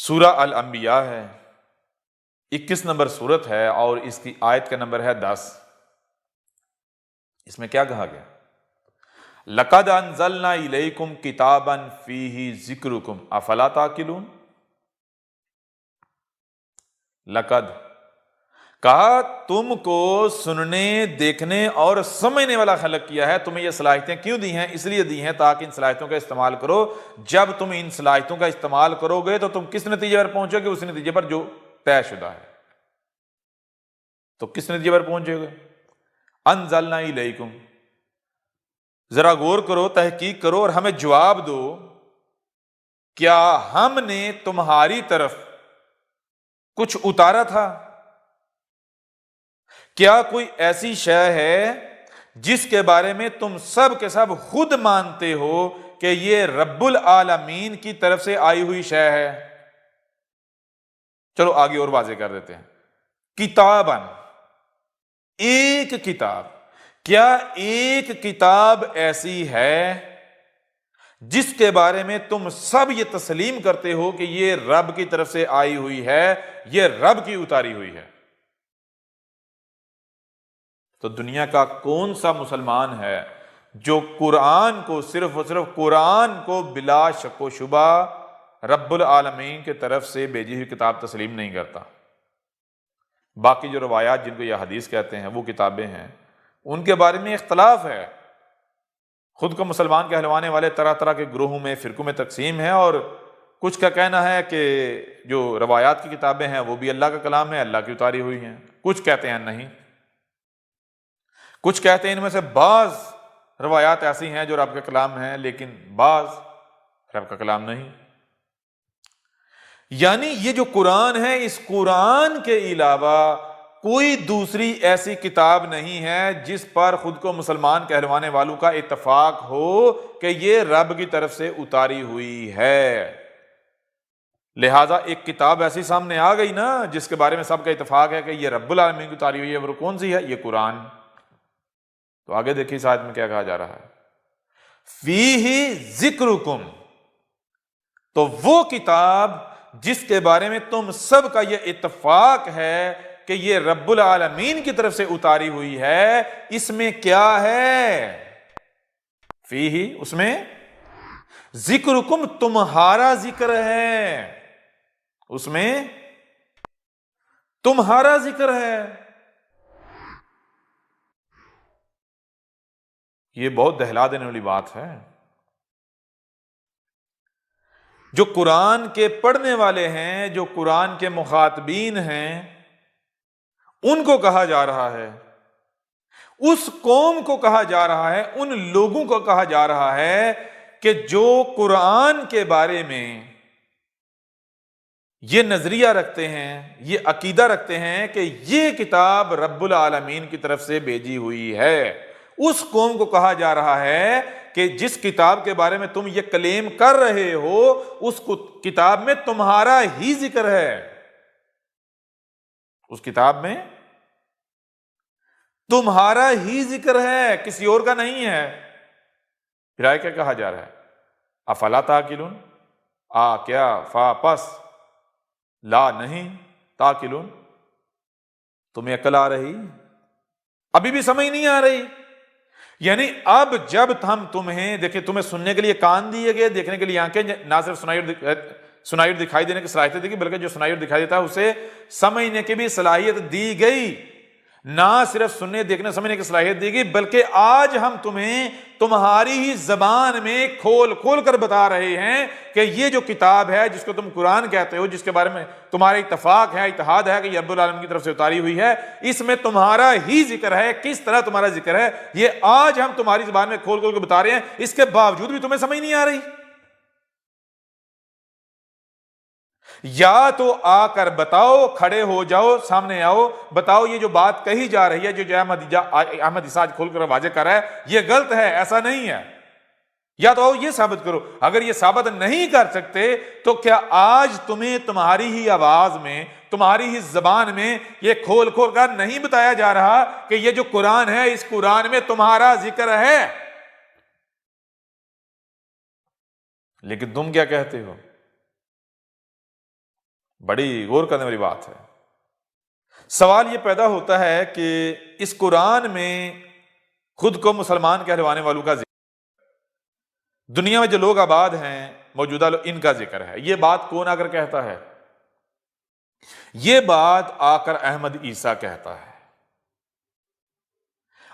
سورہ الانبیاء ہے، 21 نمبر سورت ہے اور اس کی آیت کا نمبر ہے 10۔ اس میں کیا کہا گیا؟ لَقَدْ أَنزَلْنَا إِلَيْكُمْ كِتَابًا فِيهِ ذِكْرُكُمْ أَفَلَا تَعْقِلُونَ۔ لقد کہا تم کو سننے، دیکھنے اور سمجھنے والا خلق کیا ہے۔ تمہیں یہ صلاحیتیں کیوں دی ہیں؟ اس لیے دی ہیں تاکہ ان صلاحیتوں کا استعمال کرو۔ جب تم ان صلاحیتوں کا استعمال کرو گے تو تم کس نتیجے پر پہنچو گے؟ اس نتیجے پر جو طے شدہ ہے۔ تو کس نتیجے پر پہنچے گے؟ انزلنا الیکم، ذرا غور کرو، تحقیق کرو اور ہمیں جواب دو، کیا ہم نے تمہاری طرف کچھ اتارا تھا؟ کیا کوئی ایسی شے ہے جس کے بارے میں تم سب کے سب خود مانتے ہو کہ یہ رب العالمین کی طرف سے آئی ہوئی شے ہے؟ چلو آگے اور واضح کر دیتے ہیں۔ کتاباً، ایک کتاب، کیا ایک کتاب ایسی ہے جس کے بارے میں تم سب یہ تسلیم کرتے ہو کہ یہ رب کی طرف سے آئی ہوئی ہے، یہ رب کی اتاری ہوئی ہے؟ تو دنیا کا کون سا مسلمان ہے جو قرآن کو، صرف و صرف قرآن کو بلا شک و شبہ رب العالمین کی طرف سے بھیجی ہوئی کتاب تسلیم نہیں کرتا؟ باقی جو روایات جن کو یہ حدیث کہتے ہیں وہ کتابیں ہیں، ان کے بارے میں اختلاف ہے۔ خود کو مسلمان کہلوانے والے طرح طرح کے گروہوں میں، فرقوں میں تقسیم ہیں، اور کچھ کا کہنا ہے کہ جو روایات کی کتابیں ہیں وہ بھی اللہ کا کلام ہے، اللہ کی اتاری ہوئی ہیں۔ کچھ کہتے ہیں نہیں، کچھ کہتے ہیں ان میں سے بعض روایات ایسی ہیں جو رب کا کلام ہیں لیکن بعض رب کا کلام نہیں۔ یعنی یہ جو قرآن ہے، اس قرآن کے علاوہ کوئی دوسری ایسی کتاب نہیں ہے جس پر خود کو مسلمان کہلوانے والوں کا اتفاق ہو کہ یہ رب کی طرف سے اتاری ہوئی ہے۔ لہٰذا ایک کتاب ایسی سامنے آ گئی نا جس کے بارے میں سب کا اتفاق ہے کہ یہ رب العالمین کی اتاری ہوئی ہے، وہ کون سی ہے؟ یہ قرآن۔ تو آگے دیکھیے اس آیت میں کیا کہا جا رہا ہے، فیہ ذکرکم، تو وہ کتاب جس کے بارے میں تم سب کا یہ اتفاق ہے کہ یہ رب العالمین کی طرف سے اتاری ہوئی ہے، اس میں کیا ہے؟ فیہ، اس میں ذکرکم، تمہارا ذکر ہے، اس میں تمہارا ذکر ہے۔ یہ بہت دہلا دینے والی بات ہے۔ جو قرآن کے پڑھنے والے ہیں، جو قرآن کے مخاطبین ہیں، ان کو کہا جا رہا ہے، اس قوم کو کہا جا رہا ہے، ان لوگوں کو کہا جا رہا ہے کہ جو قرآن کے بارے میں یہ نظریہ رکھتے ہیں، یہ عقیدہ رکھتے ہیں کہ یہ کتاب رب العالمین کی طرف سے بھیجی ہوئی ہے، اس قوم کو کہا جا رہا ہے کہ جس کتاب کے بارے میں تم یہ کلیم کر رہے ہو، اس کتاب میں تمہارا ہی ذکر ہے، اس کتاب میں تمہارا ہی ذکر ہے، کسی اور کا نہیں ہے۔ پھر آئے کیا کہا جا رہا ہے؟ افلا تعقلون، کیا، فا پس، لا نہیں، تعقلون، تمہیں عقل آ رہی؟ ابھی بھی سمجھ نہیں آ رہی؟ یعنی اب جب ہم تمہیں دیکھیں، تمہیں سننے کے لیے کان دیے گئے، دیکھنے کے لیے آنکھیں، نہ صرف سنائی اور دکھائی دینے کی صلاحیت دی گئی بلکہ جو سنائی اور دکھائی دیتا ہے اسے سمجھنے کی بھی صلاحیت دی گئی۔ نہ صرف سننے، دیکھنے، سمجھنے کی صلاحیت دی گئی بلکہ آج ہم تمہیں تمہاری ہی زبان میں کھول کھول کر بتا رہے ہیں کہ یہ جو کتاب ہے جس کو تم قرآن کہتے ہو، جس کے بارے میں تمہارا اتفاق ہے، اتحاد ہے کہ یہ رب العالمین کی طرف سے اتاری ہوئی ہے، اس میں تمہارا ہی ذکر ہے۔ کس طرح تمہارا ذکر ہے یہ آج ہم تمہاری زبان میں کھول کھول کے بتا رہے ہیں، اس کے باوجود بھی تمہیں سمجھ نہیں آ رہی؟ یا تو آ کر بتاؤ، کھڑے ہو جاؤ، سامنے آؤ، بتاؤ یہ جو بات کہی جا رہی ہے، جو احمد اساج کھول کر واضح کر رہا ہے، یہ غلط ہے، ایسا نہیں ہے۔ یا تو یہ ثابت کرو۔ اگر یہ ثابت نہیں کر سکتے تو کیا آج تمہیں تمہاری ہی آواز میں، تمہاری ہی زبان میں یہ کھول کھول کر نہیں بتایا جا رہا کہ یہ جو قرآن ہے، اس قرآن میں تمہارا ذکر ہے؟ لیکن تم کیا کہتے ہو؟ بڑی غور کرنے والی بات ہے۔ سوال یہ پیدا ہوتا ہے کہ اس قرآن میں خود کو مسلمان کہلوانے والوں کا ذکر، دنیا میں جو لوگ آباد ہیں موجودہ لوگ، ان کا ذکر ہے، یہ بات کون آ کر کہتا ہے؟ یہ بات آ کر احمد عیسیٰ کہتا ہے۔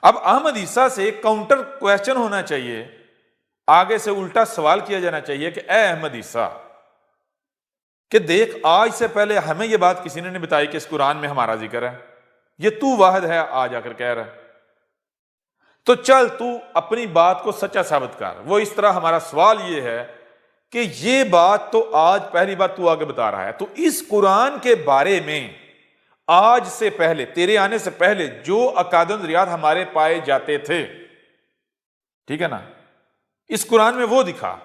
اب احمد عیسیٰ سے کاؤنٹر کویسچن ہونا چاہیے، آگے سے الٹا سوال کیا جانا چاہیے کہ اے احمد عیسیٰ، کہ دیکھ آج سے پہلے ہمیں یہ بات کسی نے نہیں بتائی کہ اس قرآن میں ہمارا ذکر ہے، یہ تو واحد ہے آج آ کر کہہ رہا ہے، تو چل تو اپنی بات کو سچا ثابت کر۔ وہ اس طرح ہمارا سوال یہ ہے کہ یہ بات تو آج پہلی بار تو آگے بتا رہا ہے، تو اس قرآن کے بارے میں آج سے پہلے، تیرے آنے سے پہلے جو عقائد و نظریات ہمارے پائے جاتے تھے، ٹھیک ہے نا، اس قرآن میں وہ دکھا۔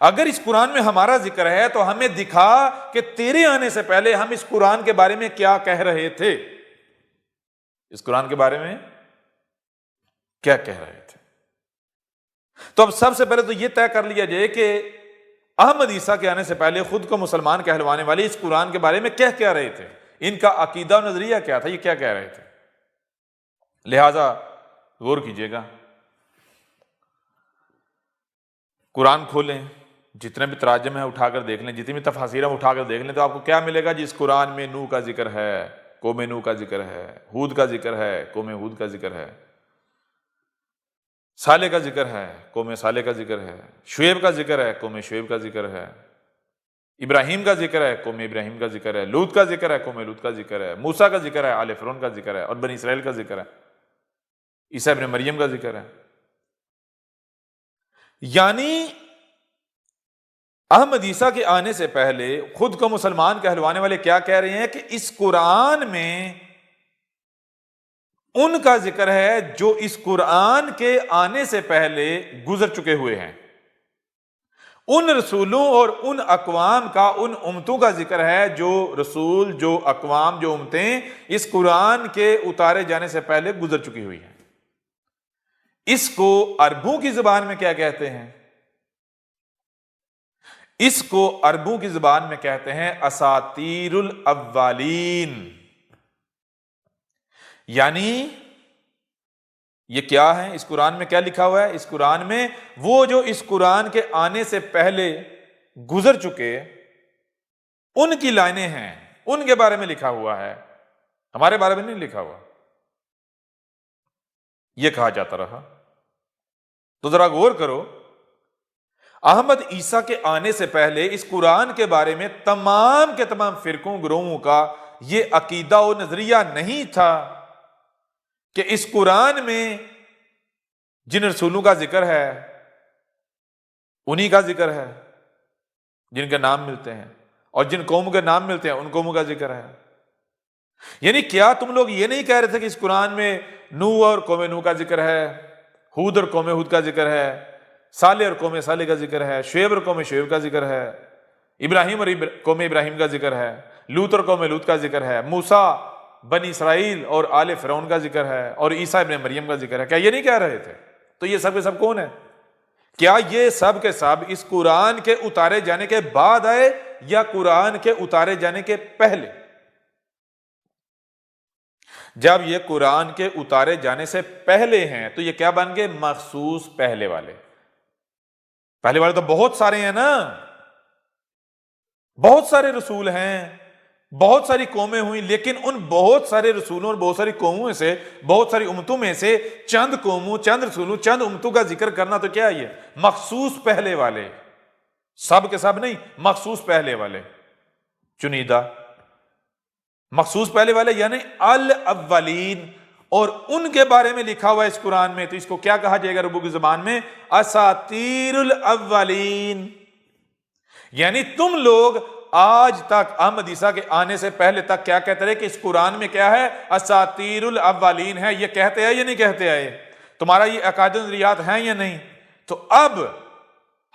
اگر اس قرآن میں ہمارا ذکر ہے تو ہمیں دکھا کہ تیرے آنے سے پہلے ہم اس قرآن کے بارے میں کیا کہہ رہے تھے، اس قرآن کے بارے میں کیا کہہ رہے تھے۔ تو اب سب سے پہلے تو یہ طے کر لیا جائے کہ احمد عیسیٰ کے آنے سے پہلے خود کو مسلمان کہلوانے والے اس قرآن کے بارے میں کیا رہے تھے، ان کا عقیدہ و نظریہ کیا تھا، یہ کیا کہہ رہے تھے۔ لہذا غور کیجئے گا، قرآن کھولیں، جتنے بھی تراجم ہیں اٹھا کر دیکھ لیں، جتنی بھی تفاسیر ہیں اٹھا کر دیکھ لیں، تو آپ کو کیا ملے گا؟ جس قرآن میں نوح کا ذکر ہے، قوم نوح کا ذکر ہے، ہود کا ذکر ہے، قوم ہود کا ذکر ہے، صالح کا ذکر ہے، قوم صالح کا ذکر ہے، شعیب کا ذکر ہے، قوم شعیب کا ذکر ہے، ابراہیم کا ذکر ہے، قوم ابراہیم کا ذکر ہے، لوط کا ذکر ہے، قوم لوط کا ذکر ہے، موسیٰ کا ذکر ہے، آل فرعون کا ذکر ہے، اور بنی اسرائیل کا ذکر ہے، عیسیٰ ابن مریم کا ذکر ہے۔ یعنی احمد عیسیٰ کے آنے سے پہلے خود کو مسلمان کہلوانے والے کیا کہہ رہے ہیں کہ اس قرآن میں ان کا ذکر ہے جو اس قرآن کے آنے سے پہلے گزر چکے ہوئے ہیں، ان رسولوں اور ان اقوام کا، ان امتوں کا ذکر ہے جو رسول، جو اقوام، جو امتیں اس قرآن کے اتارے جانے سے پہلے گزر چکی ہوئی ہیں۔ اس کو عربوں کی زبان میں کیا کہتے ہیں؟ اس کو عربوں کی زبان میں کہتے ہیں اساطیر الاولین۔ یعنی یہ کیا ہے؟ اس قرآن میں کیا لکھا ہوا ہے؟ اس قرآن میں وہ جو اس قرآن کے آنے سے پہلے گزر چکے ان کی لائنیں ہیں، ان کے بارے میں لکھا ہوا ہے، ہمارے بارے میں نہیں لکھا ہوا، یہ کہا جاتا رہا۔ تو ذرا غور کرو، احمد عیسیٰ کے آنے سے پہلے اس قرآن کے بارے میں تمام کے تمام فرقوں، گروہوں کا یہ عقیدہ و نظریہ نہیں تھا کہ اس قرآن میں جن رسولوں کا ذکر ہے انہی کا ذکر ہے جن کے نام ملتے ہیں، اور جن قوموں کے نام ملتے ہیں ان قوموں کا ذکر ہے۔ یعنی کیا تم لوگ یہ نہیں کہہ رہے تھے کہ اس قرآن میں نوح اور قوم نوح کا ذکر ہے، ہود اور قوم ہود کا ذکر ہے، صالح اور قوم صالح کا ذکر ہے، شعیب اور قوم شعیب کا ذکر ہے، ابراہیم اور قوم ابراہیم کا ذکر ہے، لوط اور قوم لوط کا ذکر ہے، موسیٰ، بنی اسرائیل اور آل فرعون کا ذکر ہے، اور عیسیٰ ابن مریم کا ذکر ہے؟ کیا یہ نہیں کہہ رہے تھے؟ تو یہ سب کے سب کون ہے؟ کیا یہ سب کے سب اس قرآن کے اتارے جانے کے بعد آئے یا قرآن کے اتارے جانے کے پہلے؟ جب یہ قرآن کے اتارے جانے سے پہلے ہیں تو یہ کیا بن گئے؟ مخصوص پہلے والے۔ پہلے والے تو بہت سارے ہیں نا، بہت سارے رسول ہیں، بہت ساری قومیں ہوئی، لیکن ان بہت سارے رسولوں اور بہت ساری قوموں میں سے، بہت ساری امتوں میں سے چند قوموں، چند رسولوں، چند امتوں کا ذکر کرنا تو کیا ہے؟ یہ مخصوص پہلے والے، سب کے سب نہیں، مخصوص پہلے والے، چنیدہ مخصوص پہلے والے، یعنی الاولین، اور ان کے بارے میں لکھا ہوا ہے اس قرآن میں، تو اس کو کیا کہا جائے گا عربوں کی زبان میں؟ اساطیر الاولین۔ یعنی تم لوگ آج تک احمد عیسیٰ کے آنے سے پہلے تک کیا کہتے رہے کہ اس قرآن میں کیا ہے؟ اساطیر الاولین ہے، یہ کہتے ہیں یا نہیں کہتے آئے؟ تمہارا یہ عقائد و نظریات ہیں یا نہیں؟ تو اب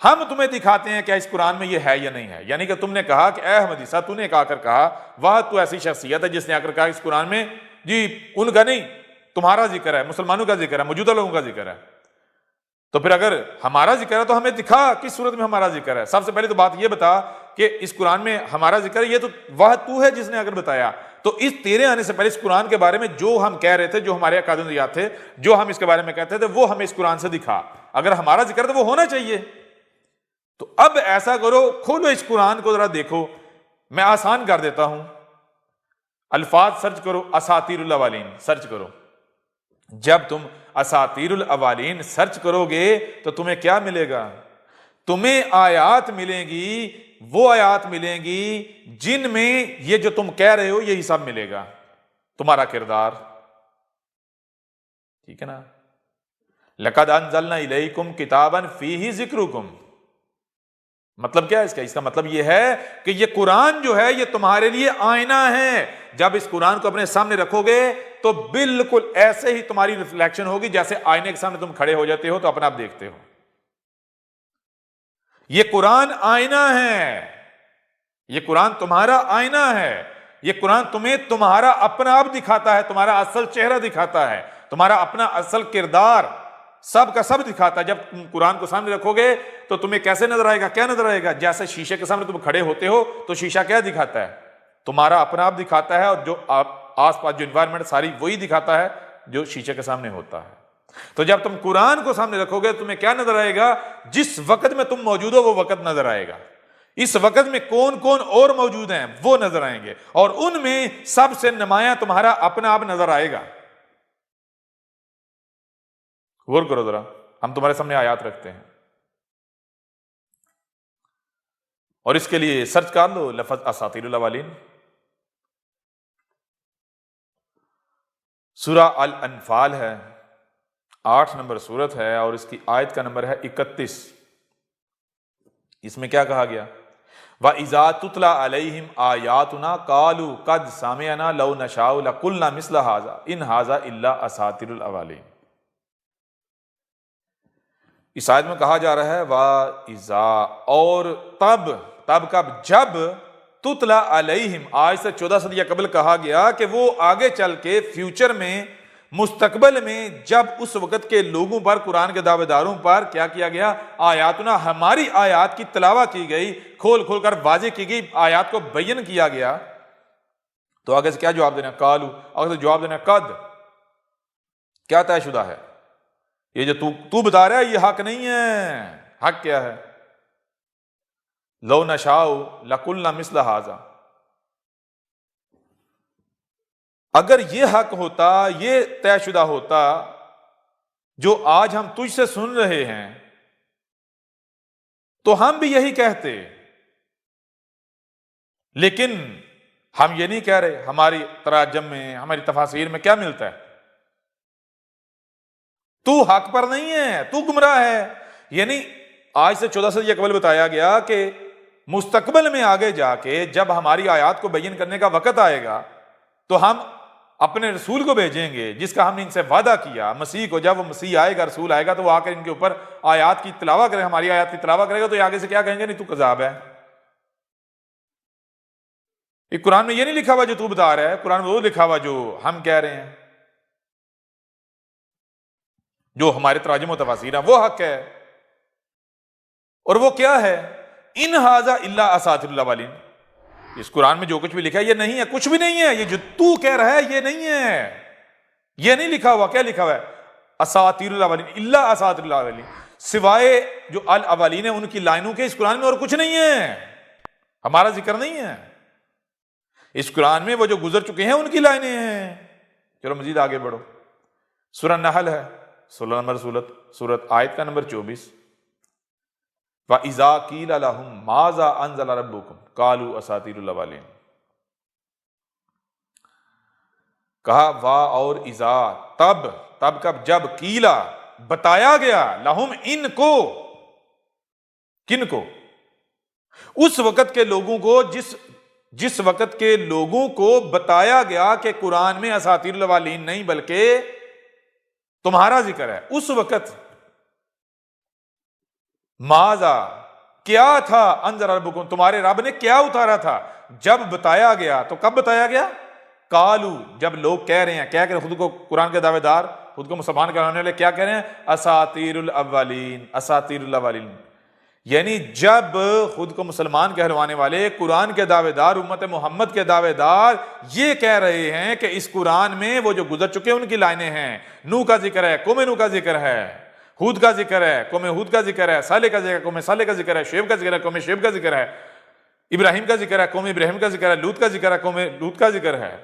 ہم تمہیں دکھاتے ہیں کیا اس قرآن میں یہ ہے یا نہیں ہے۔ یعنی کہ تم نے کہا کہ اے احمد عیسیٰ، تو نے آ کر کہا واہ تو ایسی شخصیت ہے جس نے آ کر کہا اس قرآن میں جی ان کا نہیں، تمہارا ذکر ہے، مسلمانوں کا ذکر ہے، موجودہ لوگوں کا ذکر ہے۔ تو پھر اگر ہمارا ذکر ہے تو ہمیں دکھا کس صورت میں ہمارا ذکر ہے۔ سب سے پہلے تو بات یہ بتا کہ اس قرآن میں ہمارا ذکر ہے، یہ تو وہ تو ہے جس نے اگر بتایا، تو اس تیرے آنے سے پہلے اس قرآن کے بارے میں جو ہم کہہ رہے تھے، جو ہمارے اکادمیات تھے، جو ہم اس کے بارے میں کہتے تھے، وہ ہمیں اس قرآن سے دکھا، اگر ہمارا ذکر تو وہ ہونا چاہیے۔ تو اب ایسا کرو، کھولو اس قرآن کو ذرا دیکھو، میں آسان کر دیتا ہوں، الفاظ سرچ کرو، اساطیر الاولین سرچ کرو۔ جب تم اساطیر الاولین سرچ کرو گے تو تمہیں کیا ملے گا؟ تمہیں آیات ملیں گی، وہ آیات ملیں گی جن میں یہ جو تم کہہ رہے ہو یہی سب ملے گا، تمہارا کردار، ٹھیک ہے نا؟ لقد انزلنا الیکم کتابا فیہ ذکرکم، مطلب کیا ہے اس کا؟ اس کا مطلب یہ ہے کہ یہ قرآن جو ہے یہ تمہارے لیے آئینہ ہے، جب اس قرآن کو اپنے سامنے رکھو گے تو بالکل ایسے ہی تمہاری ریفلیکشن ہوگی جیسے آئینے کے سامنے تم کھڑے ہو جاتے ہو تو اپنا آپ دیکھتے ہو۔ یہ قرآن آئینہ ہے، یہ قرآن تمہارا آئینہ ہے، یہ قرآن تمہیں تمہارا اپنا آپ دکھاتا ہے، تمہارا اصل چہرہ دکھاتا ہے، تمہارا اپنا اصل کردار سب کا سب دکھاتا ہے۔ جب تم قرآن کو سامنے رکھو گے تو تمہیں کیسے نظر آئے گا؟ کیا نظر آئے گا؟ جیسے شیشے کے سامنے تم کھڑے ہوتے ہو تو شیشہ کیا دکھاتا ہے؟ تمہارا اپنا آپ دکھاتا ہے، اور جو آس پاس جو انوائرمنٹ ساری وہی دکھاتا ہے جو شیشے کے سامنے ہوتا ہے۔ تو جب تم قرآن کو سامنے رکھو گے تمہیں کیا نظر آئے گا؟ جس وقت میں تم موجود ہو وہ وقت نظر آئے گا، اس وقت میں کون کون اور موجود ہیں وہ نظر آئیں گے، اور ان میں سب سے نمایاں تمہارا اپنا آپ نظر آئے گا۔ غور کرو ذرا، ہم تمہارے سامنے آیات رکھتے ہیں، اور اس کے لیے سرچ کر لو لفظ اساطیر الاولین۔ سورہ الانفال ہے، 8 نمبر سورت ہے، اور اس کی آیت کا نمبر ہے 31۔ اس میں کیا کہا گیا؟ وَإِذَا تُتْلَى عَلَيْهِمْ آيَاتُنَا قَالُوا قَدْ سَمِعْنَا لَوْ نَشَاءُ لَقُلْنَا مِثْلَ هَذَا إِنْ هَذَا إِلَّا أَسَاطِيرُ الْأَوَّلِينَ۔ اس آیت میں کہا جا رہا ہے وَإِذَا، اور تب کب؟ جب تُتْلَى عَلَيْهِمْ، آج سے 14 صدیہ قبل کہا گیا کہ وہ آگے چل کے فیوچر میں، مستقبل میں، جب اس وقت کے لوگوں پر، قرآن کے دعوے داروں پر کیا کیا گیا؟ آیاتنا، ہماری آیات کی تلاوت کی گئی، کھول کھول کر واضح کی گئی، آیات کو بیان کیا گیا، تو آگے سے کیا جواب دینا؟ قالو، آگے سے جواب دینا قد، کیا طے شدہ ہے؟ یہ جو تو بتا رہا ہے یہ حق نہیں ہے۔ حق کیا ہے؟ لو نشاء لقلنا مثل ھذا، اگر یہ حق ہوتا، یہ طے شدہ ہوتا جو آج ہم تجھ سے سن رہے ہیں، تو ہم بھی یہی کہتے، لیکن ہم یہ نہیں کہہ رہے۔ ہماری تراجم میں، ہماری تفاسیر میں کیا ملتا ہے؟ تو حق پر نہیں ہے، تو گمراہ ہے۔ یعنی آج سے 14 صدیہ قبل بتایا گیا کہ مستقبل میں آگے جا کے جب ہماری آیات کو بیان کرنے کا وقت آئے گا تو ہم اپنے رسول کو بھیجیں گے جس کا ہم نے ان سے وعدہ کیا، مسیح کو۔ جب وہ مسیح آئے گا، رسول آئے گا، تو وہ آ کر ان کے اوپر آیات کی تلاوت کرے، ہماری آیات کی تلاوت کرے گا، تو یہ آگے سے کیا کہیں گے؟ نہیں، تو کذاب ہے۔ یہ قرآن میں یہ نہیں لکھا ہوا جو تو بتا رہا ہے، قرآن میں وہ لکھا ہوا جو ہم کہہ رہے ہیں، جو ہمارے تراجم و تفاسیر ہیں، وہ حق ہے۔ اور وہ کیا ہے؟ ان ھذا الا اساطیر الاولین، اس قرآن میں جو کچھ بھی لکھا ہے یہ نہیں ہے، کچھ بھی نہیں ہے، یہ جو تو کہہ رہا ہے یہ نہیں ہے، یہ نہیں لکھا ہوا۔ کیا لکھا ہوا ہے؟ اساطیر الاولین، الا اساطیر الاولین، سوائے جو الاولین ہے ان کی لائنوں کے اس قرآن میں اور کچھ نہیں ہے، ہمارا ذکر نہیں ہے۔ اس قرآن میں وہ جو گزر چکے ہیں ان کی لائنیں ہیں۔ چلو مزید آگے بڑھو، سورہ نحل ہے، 16 نمبر سورت، آیت کا نمبر 24۔ وَإِذَا قِيلَ لَهُم مَاذَا أَنزَلَ رَبُّكُمْ قَالُوا أَسَاطِيرُ الْأَوَّلِينَ، کہا وا اور اذا، تب کب؟ جب قیلا، بتایا گیا، لہم، ان کو، کن کو؟ اس وقت کے لوگوں کو، جس وقت کے لوگوں کو بتایا گیا کہ قرآن میں اساطیر الاولین نہیں بلکہ تمہارا ذکر ہے، اس وقت ماذا، کیا تھا؟ انزل ربکم، تمہارے رب نے کیا اتارا تھا؟ جب بتایا گیا، تو کب بتایا گیا؟ قالو، جب لوگ کہہ رہے ہیں، کہہ کر خود کو قرآن کے دعوے دار، خود کو مسلمان کرانے والے کیا کہہ رہے ہیں؟ اساطیر الاولین، اساطیر الاولین، یعنی جب خود کو مسلمان کہلوانے والے، قرآن کے دعوے دار، امت محمد کے دعوے دار یہ کہہ رہے ہیں کہ اس قرآن میں وہ جو گزر چکے ان کی لائنیں ہیں، نوح کا ذکر ہے، قوم نوح کا ذکر ہے، ہود کا ذکر ہے، قوم ہود کا ذکر ہے، صالح کا ذکر ہے، قوم صالح کا ذکر ہے، شعیب کا ذکر ہے، قوم شعیب کا ذکر ہے، ابراہیم کا ذکر ہے، قوم ابراہیم کا ذکر ہے، لوط کا ذکر ہے، قوم لوط کا ذکر ہے،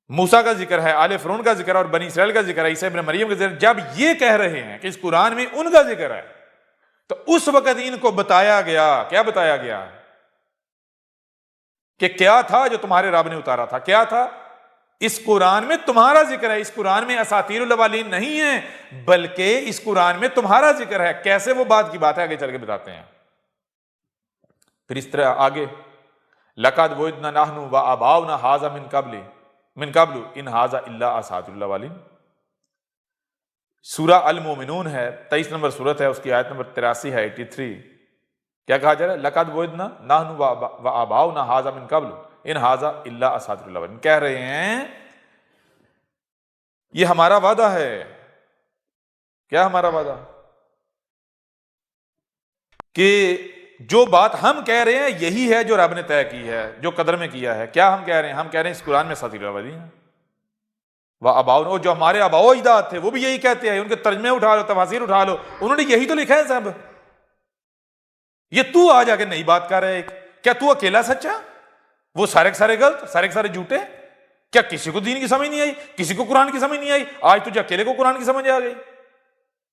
موسیٰ کا ذکر ہے، آل فرعون کا ذکر ہے، اور بنی اسرائیل کا ذکر ہے، عیسیٰ ابن مریم کا ذکر ہے۔ جب یہ کہہ رہے ہیں کہ اس قرآن میں ان کا ذکر ہے، تو اس وقت ان کو بتایا گیا، کیا بتایا گیا کہ کیا تھا جو تمہارے رب نے اتارا تھا، کیا تھا؟ اس قرآن میں تمہارا ذکر ہے، اس قرآن میں اساطیر الاولین نہیں ہے، بلکہ اس قرآن میں تمہارا ذکر ہے۔ کیسے وہ بات کی بات ہے آگے چل کے بتاتے ہیں۔ پھر اس طرح آگے لَقَدْ وُعِدْنَا نَحْنُ وَآبَاؤُنَا هَٰذَا مِن قَبْلُ إِنْ هَٰذَا إِلَّا أَسَاطِيرُ الْأَوَّلِينَ۔ سورہ المومنون ہے، 23 نمبر سورت ہے، اس کی آیت نمبر 83 ہے، 83۔ کیا کہا جا رہا ہے؟ لَقَدْ وُعِدْنَا نَحْنُ وَآبَاؤُنَا هَٰذَا مِن قَبْلُ إِنْ هَٰذَا إِلَّا أَسَاطِيرُ الْأَوَّلِينَ۔ کہہ رہے ہیں یہ ہمارا وعدہ ہے۔ کیا ہمارا وعدہ؟ کہ جو بات ہم کہہ رہے ہیں یہی ہے جو رب نے طے کی ہے، جو قدر میں کیا ہے۔ کیا ہم کہہ رہے ہیں؟ ہم کہہ رہے ہیں اس قرآن میں اساطیر الاولین ہے۔ وآباؤنا، جو ہمارے آباء و اجداد تھے وہ بھی یہی کہتے ہیں، ان کے ترجمے اٹھا لو، تفاسیر اٹھا لو، انہوں نے یہی تو لکھا ہے سب۔ یہ تو آ جا کے نئی بات کر رہے، کیا تو اکیلا سچا؟ وہ سارے کے سارے غلط، سارے کے سارے جھوٹے؟ کیا کسی کو دین کی سمجھ نہیں آئی؟ کسی کو قرآن کی سمجھ نہیں آئی؟ آج تجھے اکیلے کو قرآن کی سمجھ آ گئی؟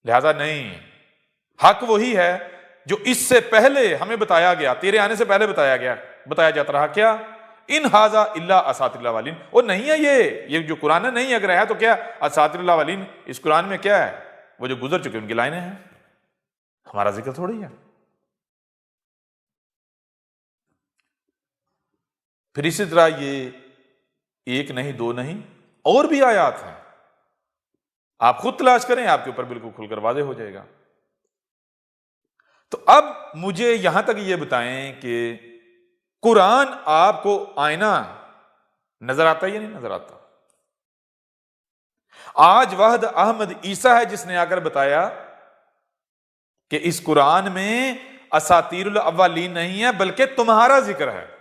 لہذا نہیں، حق وہی ہے جو اس سے پہلے ہمیں بتایا گیا، تیرے آنے سے پہلے بتایا جاتا رہا۔ کیا؟ ان ہاذا الا اساطیر الاولین، وہ نہیں ہے یہ جو قرآن ہے، نہیں اگر ہے تو کیا اساطیر الاولین؟ اس قرآن میں کیا ہے؟ وہ جو گزر چکے ان کی لائنیں ہیں، ہمارا ذکر تھوڑی ہے۔ پھر اسی طرح یہ ایک نہیں، دو نہیں، اور بھی آیات ہیں، آپ خود تلاش کریں، آپ کے اوپر بالکل کھل کر واضح ہو جائے گا۔ تو اب مجھے یہاں تک یہ بتائیں کہ قرآن آپ کو آئینہ نظر آتا ہے یا نہیں نظر آتا؟ آج وحد احمد عیسیٰ ہے جس نے آ کر بتایا کہ اس قرآن میں اساطیر الاولین نہیں ہے بلکہ تمہارا ذکر ہے۔